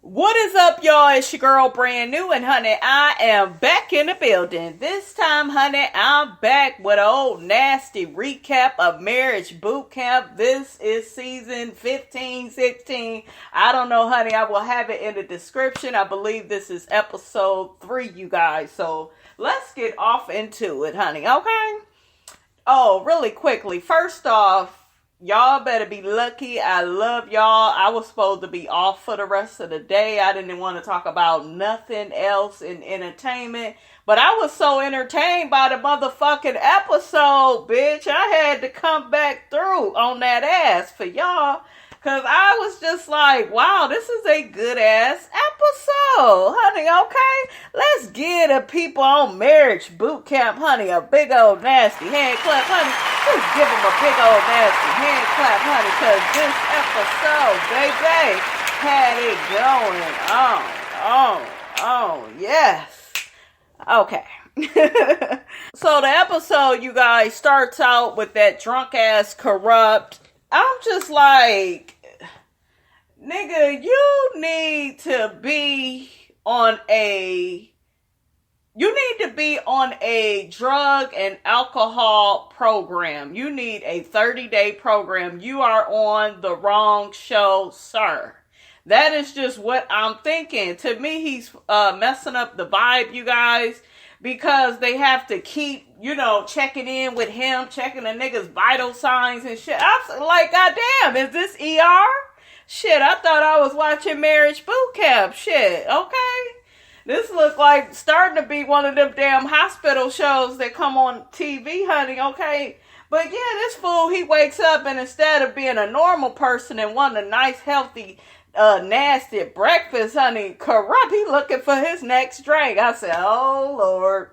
What is up, y'all? It's your girl, Brand New, and honey, I am back in the building. This time, honey, I'm back with an old nasty recap of Marriage Boot Camp. This is season 15, 16. I don't know, honey. I will have it in the description. I believe this is episode 3, you guys. So let's get off into it, honey, okay? Oh, really quickly. First off, y'all better be lucky. I love y'all. I was supposed to be off for the rest of the day. I didn't want to talk about nothing else in entertainment. But I was so entertained by the motherfucking episode, bitch. I had to come back through on that ass for y'all. Because I was just like, wow, this is a good ass episode, honey, okay? Let's give the people on Marriage Boot Camp, honey, a big old nasty hand clap, honey. Let's give them a big old nasty hand clap, honey, because this episode, baby, had it going on, yes. Okay. So the episode, you guys, starts out with that drunk ass Corrupt. I'm just like, nigga, you need to be on a drug and alcohol program. You need a 30-day program. You are on the wrong show, sir. That is just what I'm thinking. To me, he's messing up the vibe, you guys, because they have to keep, checking in with him, checking the nigga's vital signs and shit. I'm like, goddamn, is this ER? Shit, I thought I was watching Marriage Boot Camp. Shit, okay. This look like starting to be one of them damn hospital shows that come on TV, honey, okay? But yeah, this fool, he wakes up and instead of being a normal person and wanting a nice, healthy, nasty breakfast, honey, Corrupt, he looking for his next drink. I said, oh, Lord.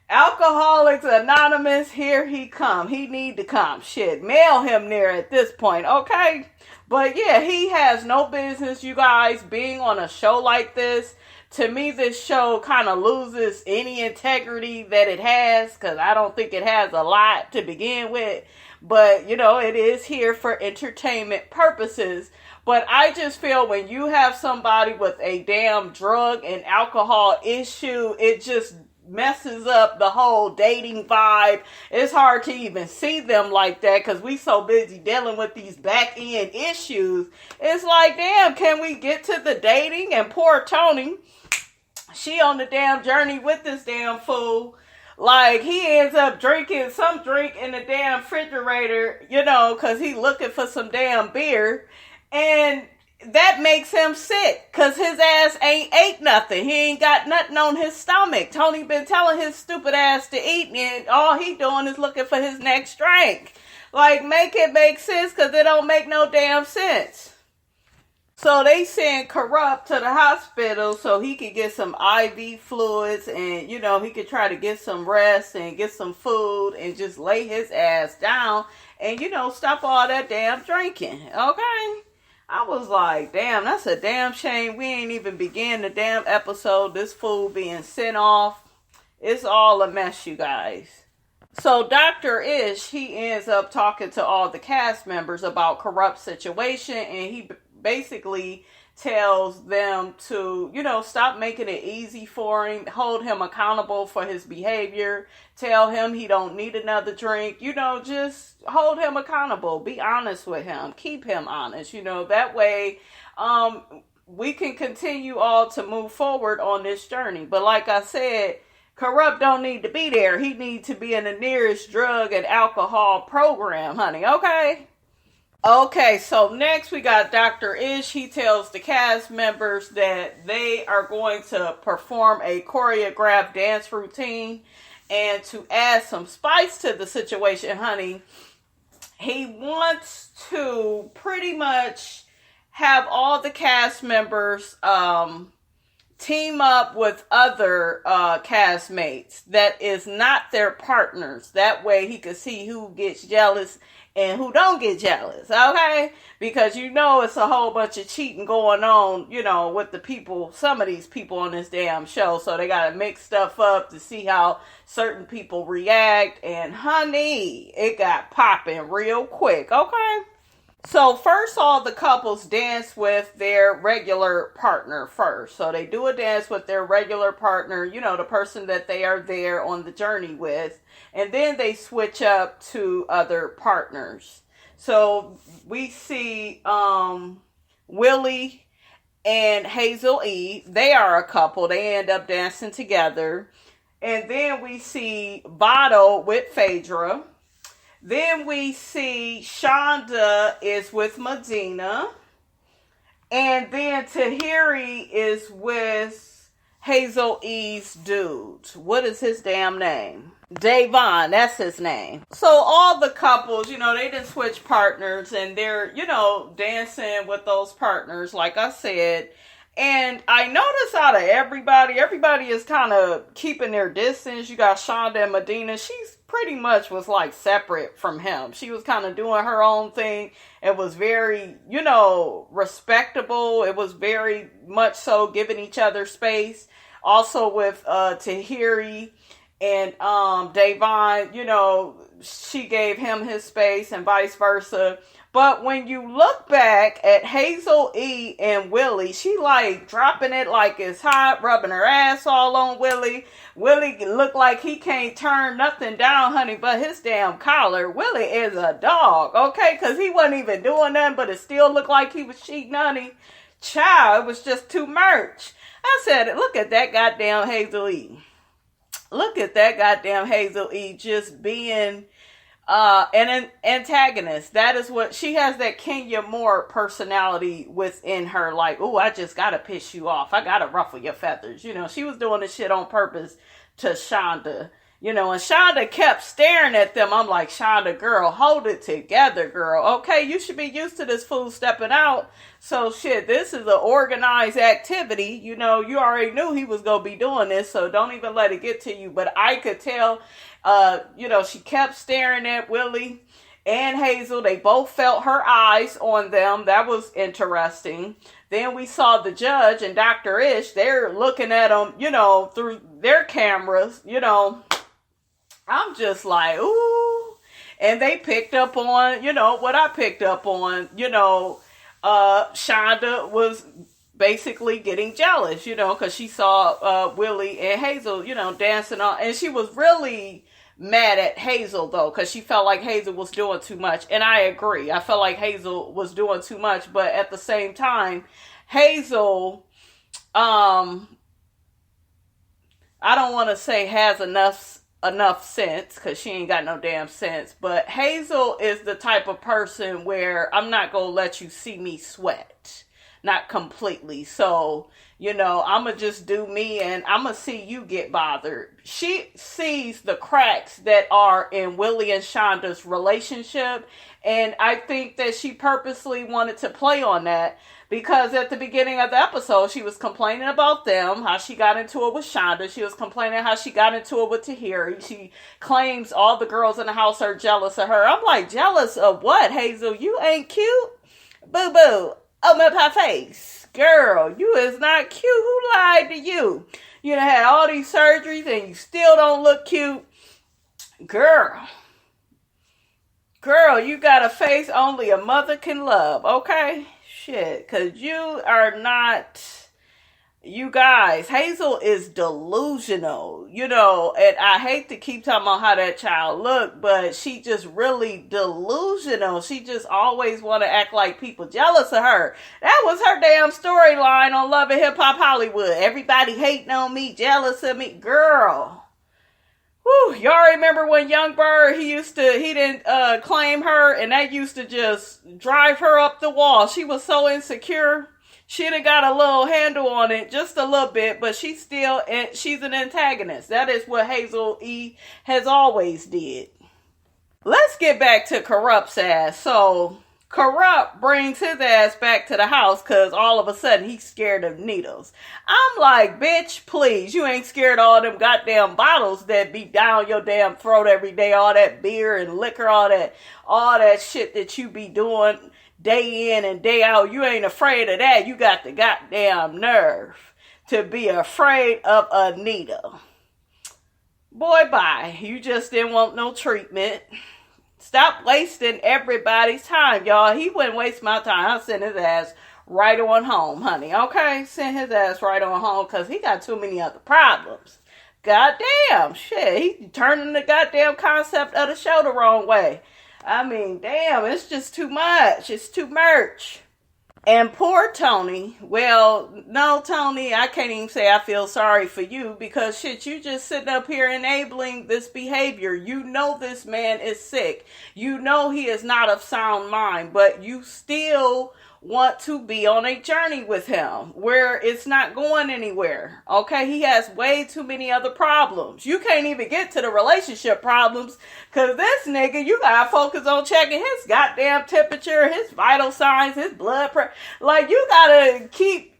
Alcoholics Anonymous, here he come. He need to come. Shit, mail him near at this point, okay? But yeah, he has no business, you guys, being on a show like this. To me, this show kind of loses any integrity that it has, because I don't think it has a lot to begin with. But, it is here for entertainment purposes. But I just feel when you have somebody with a damn drug and alcohol issue, it just messes up the whole dating vibe. It's hard to even see them like that because we so busy dealing with these back end issues. It's like, damn, can we get to the dating? And poor Tony, she on the damn journey with this damn fool. Like, he ends up drinking some drink in the damn refrigerator, because he looking for some damn beer. And that makes him sick, because his ass ain't ate nothing. He ain't got nothing on his stomach. Tony been telling his stupid ass to eat, and all he doing is looking for his next drink. Like, make it make sense, because it don't make no damn sense. So they send Corrupt to the hospital so he could get some IV fluids and, he could try to get some rest and get some food and just lay his ass down and, stop all that damn drinking. Okay? I was like, damn, that's a damn shame. We ain't even begin the damn episode. This fool being sent off. It's all a mess, you guys. So Dr. Ish, he ends up talking to all the cast members about Corrupt situation, and he basically tells them to, stop making it easy for him, hold him accountable for his behavior, tell him he don't need another drink, just hold him accountable, be honest with him, keep him honest, that way we can continue all to move forward on this journey. But like I said, Corrupt don't need to be there. He needs to be in the nearest drug and alcohol program, honey, okay? Okay, so next we got Dr. Ish. He tells the cast members that they are going to perform a choreographed dance routine. And to add some spice to the situation, honey, he wants to pretty much have all the cast members team up with other castmates that is not their partners. That way he could see who gets jealous and who don't get jealous, okay? Because it's a whole bunch of cheating going on, with the people, some of these people on this damn show. So they got to mix stuff up to see how certain people react. And honey, it got popping real quick, okay? So first all the couples dance with their regular partner first. So they do a dance with their regular partner, the person that they are there on the journey with. And then they switch up to other partners. So we see Willie and Hazel E. They are a couple. They end up dancing together. And then we see Votto with Phaedra. Then we see Shonda is with Medina. And then Tahiri is with Hazel E's dude. What is his damn name? De'Von, that's his name. So all the couples, they didn't switch partners and they're, dancing with those partners, like I said. And I notice out of everybody is kind of keeping their distance. You got Shonda and Medina. She's pretty much was like separate from him. She was kind of doing her own thing. It was very, respectable. It was very much so giving each other space. Also with Tahiri and De'Von, she gave him his space and vice versa. But when you look back at Hazel E and Willie, she like dropping it like it's hot, rubbing her ass all on Willie. Willie look like he can't turn nothing down, honey, but his damn collar. Willie is a dog, okay? Because he wasn't even doing nothing, but it still looked like he was cheating, honey. Child, it was just too much. I said, look at that goddamn Hazel E. Look at that goddamn Hazel E just being an antagonist. That is what she has, that Kenya Moore personality within her. Like, oh, I just gotta piss you off. I gotta ruffle your feathers. She was doing this shit on purpose to Shonda. And Shonda kept staring at them. I'm like, Shonda, girl, hold it together, girl. Okay, you should be used to this fool stepping out. So shit, this is an organized activity. You already knew he was going to be doing this, so don't even let it get to you. But I could tell, she kept staring at Willie and Hazel. They both felt her eyes on them. That was interesting. Then we saw the judge and Dr. Ish. They're looking at them, through their cameras, I'm just like, ooh. And they picked up on, what I picked up on, Shonda was basically getting jealous, because she saw Willie and Hazel, dancing on. And she was really mad at Hazel, though, because she felt like Hazel was doing too much. And I agree. I felt like Hazel was doing too much. But at the same time, Hazel, I don't want to say has enough sense, because she ain't got no damn sense, but Hazel is the type of person where I'm not gonna let you see me sweat, not completely. So I'ma just do me and I'ma see you get bothered. She sees the cracks that are in Willie and Shonda's relationship, and I think that she purposely wanted to play on that. Because at the beginning of the episode, she was complaining about them, how she got into it with Shonda. She was complaining how she got into it with Tahiri. She claims all the girls in the house are jealous of her. I'm like, jealous of what, Hazel? You ain't cute? Boo-boo. Open up her face. Girl, you is not cute. Who lied to you? You done had all these surgeries and you still don't look cute. Girl, you got a face only a mother can love, okay? Shit, because you are not, you guys, Hazel is delusional, and I hate to keep talking about how that child looked, but she just really delusional. She just always want to act like people jealous of her. That was her damn storyline on Love and Hip Hop Hollywood. Everybody hating on me, jealous of me. Girl. Whew, y'all remember when Young Bird, he didn't claim her, and that used to just drive her up the wall. She was so insecure. She'd have got a little handle on it, just a little bit, but she's an antagonist. That is what Hazel E has always did. Let's get back to Corrupt's ass. So, Corrupt brings his ass back to the house because all of a sudden he's scared of needles. I'm like, bitch, please, you ain't scared of all them goddamn bottles that be down your damn throat every day, all that beer and liquor, all that shit that you be doing day in and day out. You ain't afraid of that. You got the goddamn nerve to be afraid of a needle. Boy, bye. You just didn't want no treatment. Stop wasting everybody's time, y'all. He wouldn't waste my time. I'll send his ass right on home, honey. Okay? Send his ass right on home because he got too many other problems. Goddamn, shit. He turning the goddamn concept of the show the wrong way. I mean, damn, it's just too much. It's too much. And poor Tony, well, no, Tony, I can't even say I feel sorry for you because shit, you just sitting up here enabling this behavior. You know this man is sick. You know he is not of sound mind, but you still want to be on a journey with him where it's not going anywhere. Okay, he has way too many other problems. You can't even get to the relationship problems because this nigga, you gotta focus on checking his goddamn temperature, his vital signs, his blood pressure. Like, you gotta keep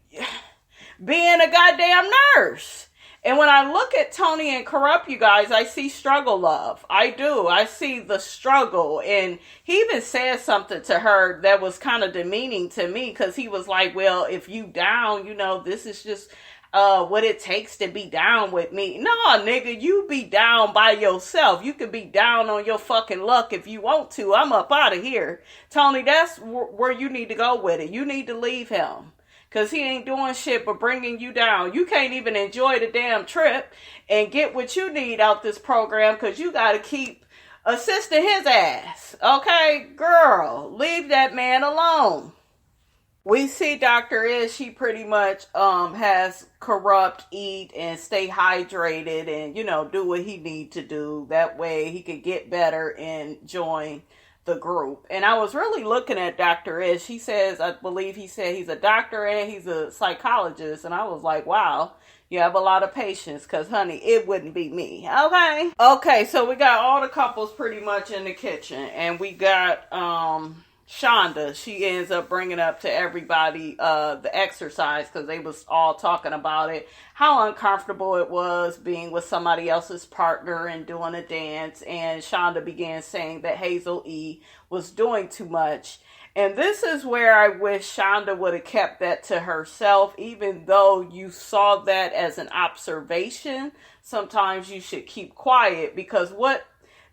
being a goddamn nurse. And when I look at Tony and Corrupt, you guys, I see struggle love. I do. I see the struggle. And he even said something to her that was kind of demeaning to me because he was like, well, if you down, you know, this is just what it takes to be down with me. No, nigga, you be down by yourself. You could be down on your fucking luck if you want to. I'm up out of here. Tony, that's where you need to go with it. You need to leave him. Because he ain't doing shit but bringing you down. You can't even enjoy the damn trip and get what you need out this program because you got to keep assisting his ass. Okay, girl, leave that man alone. We see Dr. Ish, she pretty much has Corrupt eat and stay hydrated and, you know, do what he need to do. That way he could get better and join the group. And I was really looking at Dr. Ish. He says, I believe he said he's a doctor and he's a psychologist. And I was like, wow, you have a lot of patience because, honey, it wouldn't be me. Okay. Okay, so we got all the couples pretty much in the kitchen. And we got Shonda. She ends up bringing up to everybody the exercise because they was all talking about it. How uncomfortable it was being with somebody else's partner and doing a dance. And Shonda began saying that Hazel E was doing too much. And this is where I wish Shonda would have kept that to herself. Even though you saw that as an observation, sometimes you should keep quiet because what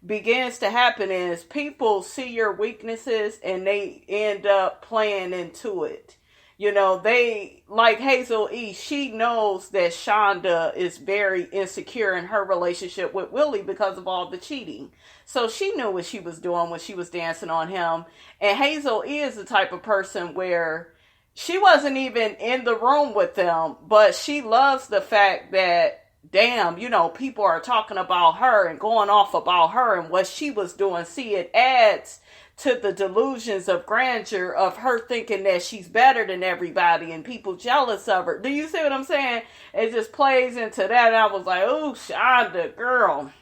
begins to happen is people see your weaknesses and they end up playing into it. You know, they, like Hazel E, she knows that Shonda is very insecure in her relationship with Willie because of all the cheating. So she knew what she was doing when she was dancing on him. And Hazel E is the type of person where she wasn't even in the room with them, but she loves the fact that, damn, you know, people are talking about her and going off about her and what she was doing. See, it adds to the delusions of grandeur of her thinking that she's better than everybody and people jealous of her. Do you see what I'm saying? It just plays into that. And I was like, oh, Shonda, girl.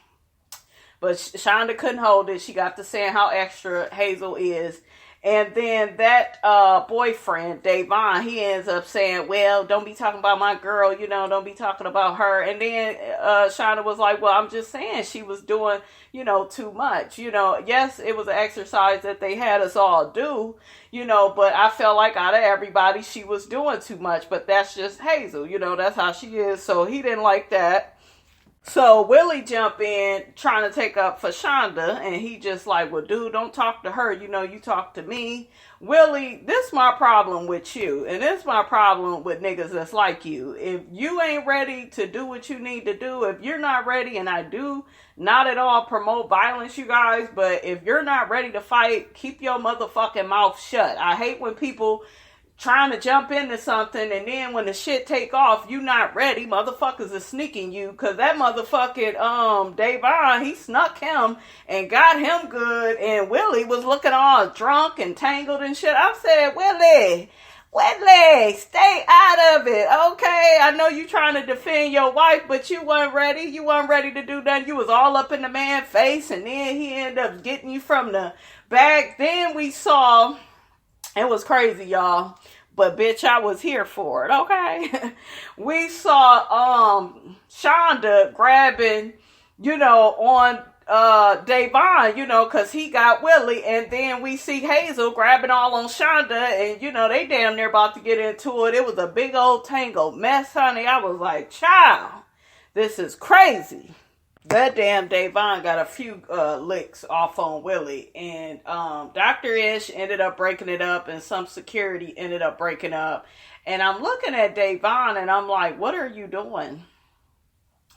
But Shonda couldn't hold it. She got to saying how extra Hazel is. And then that boyfriend, De'Von, he ends up saying, well, don't be talking about my girl, you know, don't be talking about her. And then Shonda was like, well, I'm just saying she was doing, you know, too much. You know, yes, it was an exercise that they had us all do, you know, but I felt like out of everybody, she was doing too much. But that's just Hazel, you know, that's how she is. So he didn't like that. So Willie jump in trying to take up for Shonda, and he just like, well, dude, don't talk to her. You know, you talk to me. Willie, this my problem with you, and this my problem with niggas that's like you. If you ain't ready to do what you need to do, if you're not ready, and I do not at all promote violence, you guys, but if you're not ready to fight, keep your motherfucking mouth shut. I hate when people trying to jump into something and then when the shit take off, you not ready. Motherfuckers are sneaking you because that motherfucking De'Von, he snuck him and got him good, and Willie was looking all drunk and tangled and shit. I said, Willie, stay out of it, okay? I know you trying to defend your wife, but you weren't ready. You weren't ready to do nothing. You was all up in the man's face, and then he ended up getting you from the back. Then we saw, it was crazy, y'all. But bitch, I was here for it, okay? We saw Shonda grabbing, you know, on De'Von, you know, because he got Willie. And then we see Hazel grabbing all on Shonda. And, you know, they damn near about to get into it. It was a big old tangled mess, honey. I was like, child, this is crazy. That damn De'Von got a few licks off on Willie, and Dr. Ish ended up breaking it up, and some security ended up breaking up. And I'm looking at De'Von, and I'm like, what are you doing?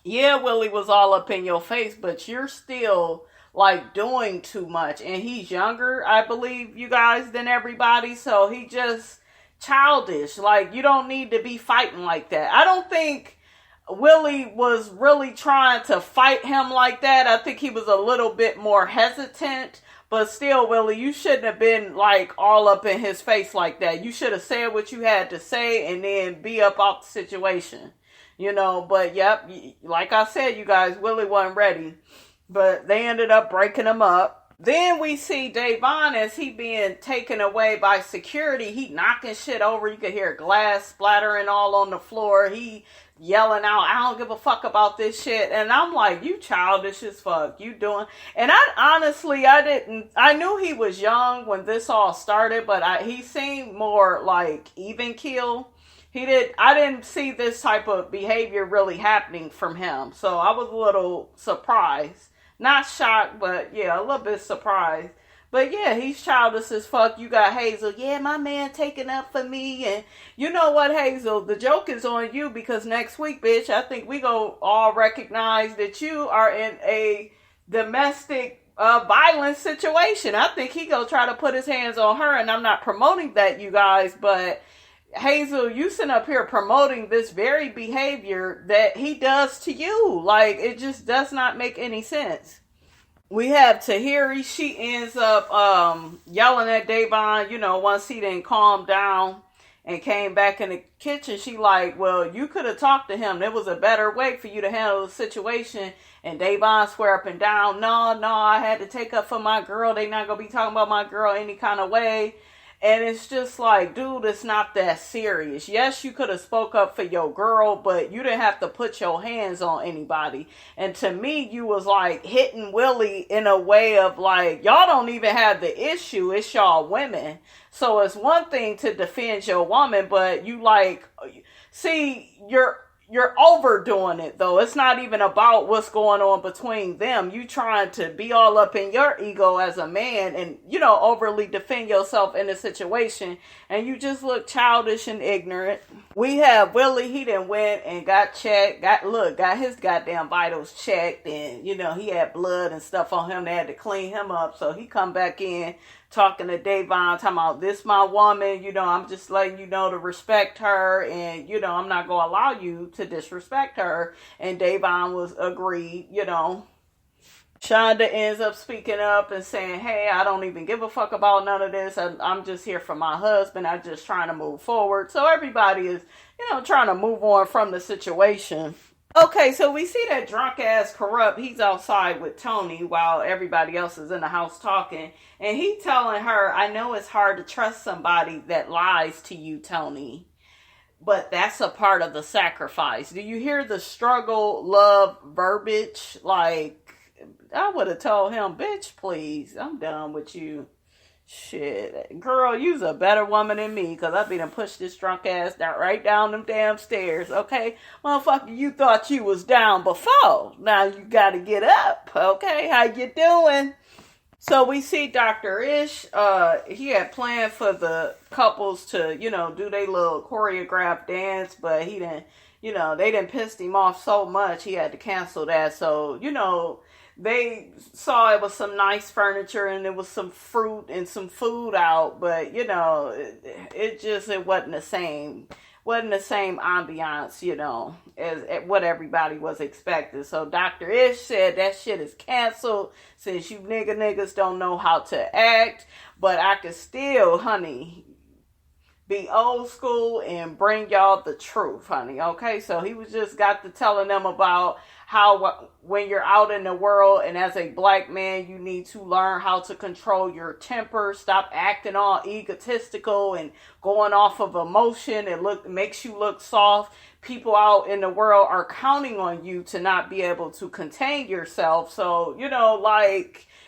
Yeah, Willie was all up in your face, but you're still like doing too much. And he's younger, I believe, you guys, than everybody. So he just childish. Like, you don't need to be fighting like that. I don't think Willie was really trying to fight him like that. I think he was a little bit more hesitant. But still, Willie, you shouldn't have been like all up in his face like that. You should have said what you had to say and then be up off the situation. But yep, like I said, you guys, Willie wasn't ready. But they ended up breaking him up. Then we see De'Von as he being taken away by security. He knocking shit over. You could hear glass splattering all on the floor. He yelling out, I don't give a fuck about this shit. And I'm like, you childish as fuck. You doing. And I knew he was young when this all started, but he seemed more like even keel. I didn't see this type of behavior really happening from him. So I was a little surprised. Not shocked, but yeah, a little bit surprised. But yeah, he's childish as fuck. You got Hazel. Yeah, my man taking up for me. And you know what, Hazel? The joke is on you because next week, bitch, I think we go all recognize that you are in a domestic violence situation. I think he gonna try to put his hands on her. And I'm not promoting that, you guys. But Hazel, you sitting up here promoting this very behavior that he does to you. Like, it just does not make any sense. We have Tahiri. She ends up yelling at De'Von, once he didn't calm down and came back in the kitchen. She like, well, you could have talked to him. There was a better way for you to handle the situation. And De'Von swear up and down, no, I had to take up for my girl. They not going to be talking about my girl any kind of way. And it's just like, dude, it's not that serious. Yes, you could have spoke up for your girl, but you didn't have to put your hands on anybody. And to me, you was like hitting Willie in a way of like, y'all don't even have the issue. It's y'all women. So it's one thing to defend your woman, but you like, see, you're overdoing it though. It's not even about what's going on between them. You trying to be all up in your ego as a man and, overly defend yourself in a situation. And you just look childish and ignorant. We have Willie. He done went and got checked. Got his goddamn vitals checked. And, he had blood and stuff on him. They had to clean him up. So he come back in talking to De'Von, talking about this my woman, I'm just letting you know to respect her, and I'm not gonna allow you to disrespect her. And De'Von was agreed. Shonda ends up speaking up and saying, hey, I don't even give a fuck about none of this. I'm just here for my husband. I'm just trying to move forward. So everybody is, trying to move on from the situation. Okay, so we see that drunk ass corrupt. He's outside with Tony while everybody else is in the house talking. And he telling her, I know it's hard to trust somebody that lies to you, Tony. But that's a part of the sacrifice. Do you hear the struggle, love, verbiage? Like, I would have told him, bitch, please, I'm done with you. Shit, girl, you's a better woman than me, because I be done pushed this drunk ass right down them damn stairs, okay? Motherfucker, you thought you was down before. Now you gotta get up, okay? How you doing? So we see Dr. Ish, he had planned for the couples to, do their little choreographed dance, but he didn't, they didn't piss him off so much, he had to cancel that. So, they saw it was some nice furniture and there was some fruit and some food out, but it wasn't the same. Wasn't the same ambiance, as what everybody was expecting. So Dr. Ish said that shit is canceled since you niggas don't know how to act. But I could still, honey, be old school and bring y'all the truth, honey. Okay, so he was just got to telling them about how when you're out in the world and as a black man, you need to learn how to control your temper. Stop acting all egotistical and going off of emotion. It makes you look soft. People out in the world are counting on you to not be able to contain yourself. So,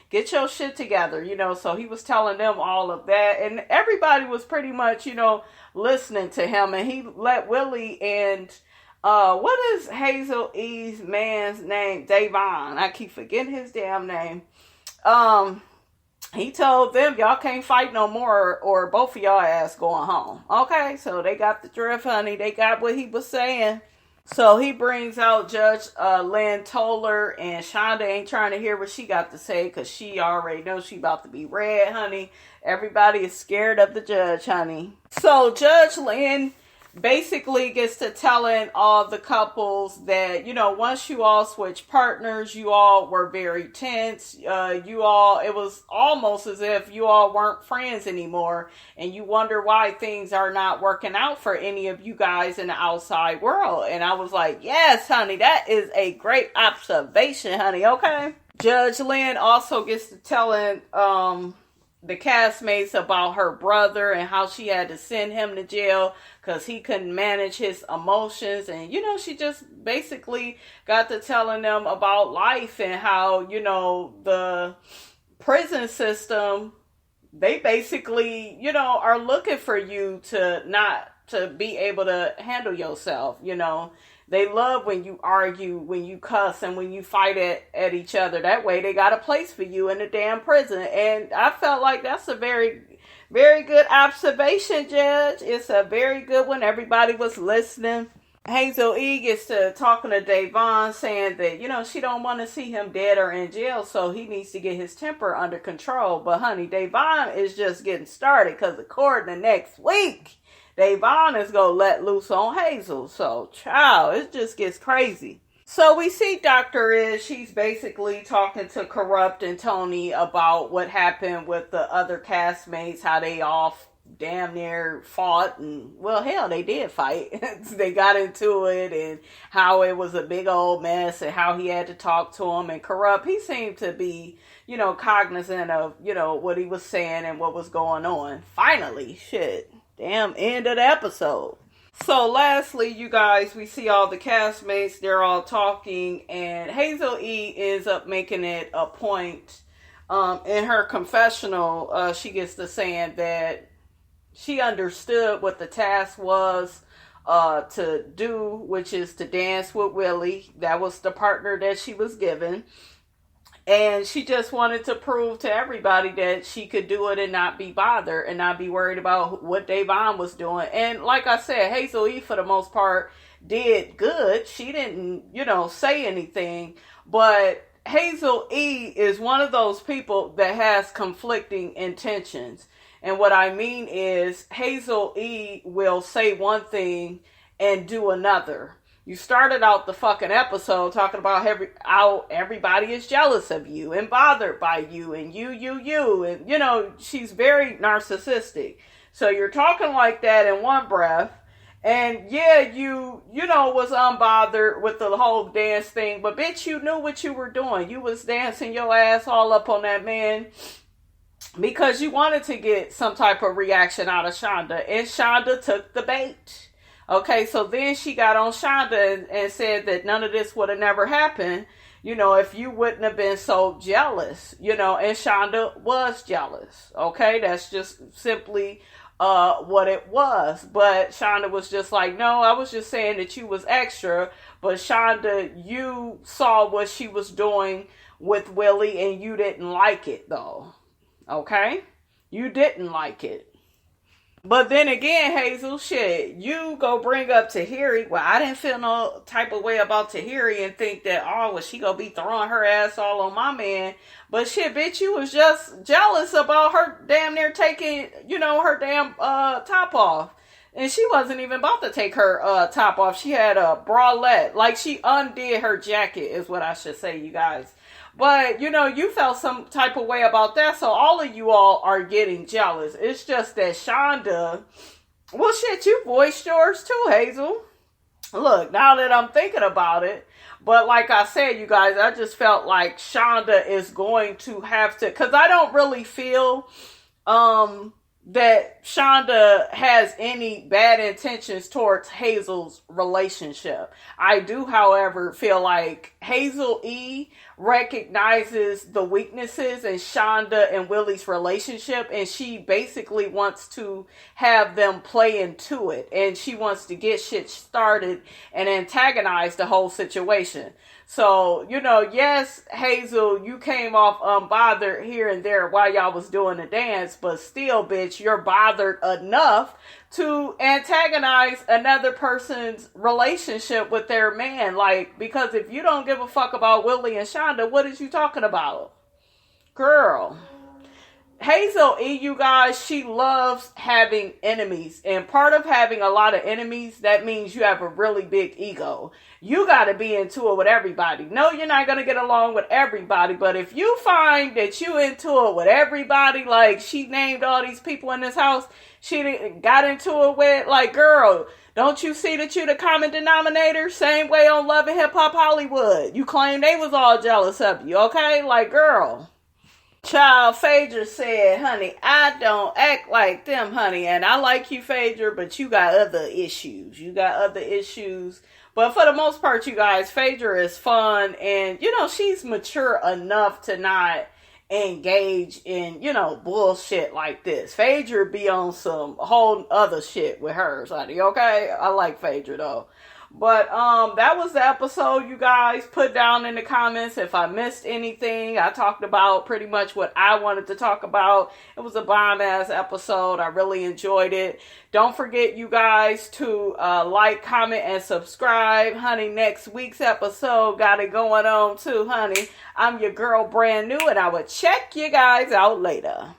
get your shit together, So he was telling them all of that. And everybody was pretty much, listening to him. And he let Willie and what is Hazel E's man's name? De'Von. I keep forgetting his damn name. He told them, y'all can't fight no more or both of y'all ass going home. Okay, so they got the drift, honey. They got what he was saying. So he brings out Judge Lynn Toller, and Shonda ain't trying to hear what she got to say because she already knows she about to be red, honey. Everybody is scared of the judge, honey. So Judge Lynn basically gets to telling all the couples that, once you all switch partners, you all were very tense. It was almost as if you all weren't friends anymore, and you wonder why things are not working out for any of you guys in the outside world. And I was like, yes, honey, that is a great observation, honey. Okay. Judge Lynn also gets to telling, the castmates about her brother and how she had to send him to jail because he couldn't manage his emotions. And, she just basically got to telling them about life and how, the prison system, they basically, are looking for you to be able to handle yourself, They love when you argue, when you cuss, and when you fight at each other. That way they got a place for you in the damn prison. And I felt like that's a very, very good observation, Judge. It's a very good one. Everybody was listening. Hazel E gets to talking to De'Von, saying that, she don't want to see him dead or in jail, so he needs to get his temper under control. But, honey, De'Von is just getting started because according to next week, De'Von is going to let loose on Hazel. So, child, it just gets crazy. So we see Dr. Is, she's basically talking to Corrupt and Tony about what happened with the other castmates, how they all damn near fought. And, well, hell, they did fight. They got into it and how it was a big old mess and how he had to talk to him. And Corrupt, he seemed to be, cognizant of, what he was saying and what was going on. Finally, shit. Damn, end of the episode. So lastly, you guys, we see all the castmates. They're all talking, and Hazel E ends up making it a point in her confessional. She gets to saying that she understood what the task was to do, which is to dance with Willie. That was the partner that she was given. And she just wanted to prove to everybody that she could do it and not be bothered and not be worried about what De'Von was doing. And like I said, Hazel E, for the most part, did good. She didn't, say anything. But Hazel E is one of those people that has conflicting intentions. And what I mean is Hazel E will say one thing and do another. You started out the fucking episode talking about how everybody is jealous of you and bothered by you and you. And, she's very narcissistic. So you're talking like that in one breath. And yeah, you was unbothered with the whole dance thing. But bitch, you knew what you were doing. You was dancing your ass all up on that man because you wanted to get some type of reaction out of Shonda. And Shonda took the bait. Okay, so then she got on Shonda and said that none of this would have never happened, if you wouldn't have been so jealous, and Shonda was jealous. Okay, that's just simply what it was. But Shonda was just like, no, I was just saying that you was extra. But Shonda, you saw what she was doing with Willie and you didn't like it, though. Okay, you didn't like it. But then again, Hazel, shit, you go bring up Tahiri. Well, I didn't feel no type of way about Tahiri and think that, was she gonna be throwing her ass all on my man. But shit, bitch, you was just jealous about her damn near taking, her damn top off. And she wasn't even about to take her top off. She had a bralette. Like, she undid her jacket is what I should say, you guys. But, you felt some type of way about that. So all of you all are getting jealous. It's just that Shonda, well, shit, you voiced yours too, Hazel. Look, now that I'm thinking about it. But like I said, you guys, I just felt like Shonda is going to have to, because I don't really feel that Shonda has any bad intentions towards Hazel's relationship. I do, however, feel like Hazel E recognizes the weaknesses in Shonda and Willie's relationship, and she basically wants to have them play into it, and she wants to get shit started and antagonize the whole situation. So, yes, Hazel, you came off unbothered here and there while y'all was doing the dance, but still, bitch, you're bothered enough to antagonize another person's relationship with their man. Like, because if you don't give a fuck about Willie and Shonda, what is you talking about? Girl. Hazel E, you guys, she loves having enemies. And part of having a lot of enemies, that means you have a really big ego. You got to be into it with everybody. No, you're not going to get along with everybody. But if you find that you into it with everybody, like she named all these people in this house, she got into it with, like, girl, don't you see that you the common denominator? Same way on Love and Hip Hop Hollywood. You claim they was all jealous of you, okay? Like, girl. Child, Phaedra said, honey, I don't act like them, honey. And I like you, Phaedra, but you got other issues. But for the most part, you guys, Phaedra is fun. And, she's mature enough to not engage in, bullshit like this. Phaedra be on some whole other shit with hers, honey, okay? I like Phaedra, though. But that was the episode, you guys. Put down in the comments if I missed anything. I talked about pretty much what I wanted to talk about. It was a bomb-ass episode. I really enjoyed it. Don't forget, you guys, to like, comment, and subscribe. Honey, next week's episode got it going on too, honey. I'm your girl, brand new, and I will check you guys out later.